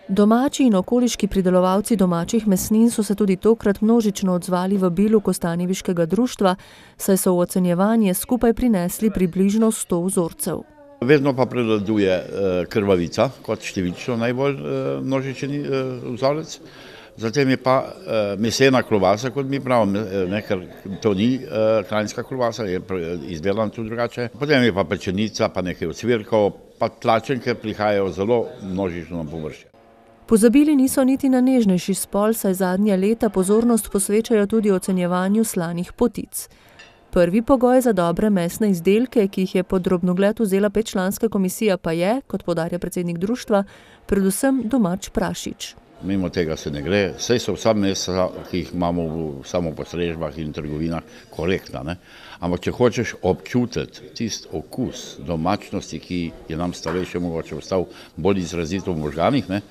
Domači in okoliški pridelovalci domačih mesnin so se tudi tokrat množično odzvali v bilu Kostanjeviškega društva, saj so v ocenjevanje skupaj prinesli približno 100 vzorcev. Vedno pa prevladuje krvavica kot številčno najbolj množičen vzorec. Zatem je pa mesena klobasa, kot mi pravimo, ker to ni kranjska klobasa, je izdelana tudi drugače. Potem je pa pečenica, pa nekaj ocvirkov, pa tlačenke prihajajo zelo množično na površje. Pozabili niso niti na nežnejši spol, saj zadnja leta pozornost posvečajo tudi ocenjevanju slanih potic. Prvi pogoj za dobre mesne izdelke, ki jih je pod drobnogled vzela 5-članska komisija, pa je, kot poudarja predsednik društva, predvsem domač prašič. Mimo tega se ne gre, saj so vsa mesa, ki jih imamo v samopostrežbah in trgovinah, korektna, ne? Ampak če hočeš občutiti tisti okus domačnosti, ki je nam starejše mogoče ostal bolj izrazito v možganih, ne,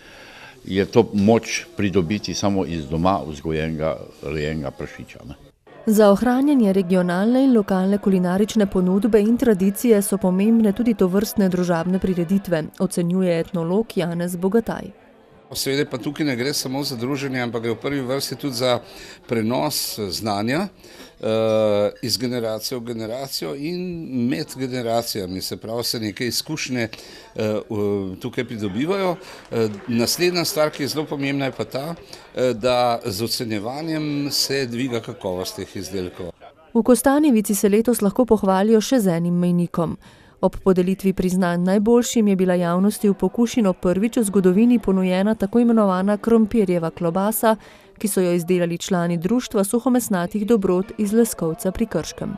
je to moč pridobiti samo iz doma vzgojenega, rejenega prašiča, ne. Za ohranjanje regionalne in lokalne kulinarične ponudbe in tradicije so pomembne tudi tovrstne družabne prireditve, ocenjuje etnolog Janez Bogataj. Seveda pa tukaj ne gre samo za druženje, ampak je v prvi vrsti tudi za prenos znanja iz generacije v generacijo in med generacijami, se pravi, se neke izkušnje tukaj pridobivajo. Naslednja stvar, ki je zelo pomembna, je pa ta, da z ocenjevanjem se dviga kakovost teh izdelkov. V Kostanjevici se letos lahko pohvalijo še z enim mejnikom. Ob podelitvi priznanj najboljšim je bila javnosti v Pokušino prvič v zgodovini ponujena tako imenovana krompirjeva klobasa, ki so jo izdelali člani društva suhomesnatih dobrot iz Leskovca pri Krškem.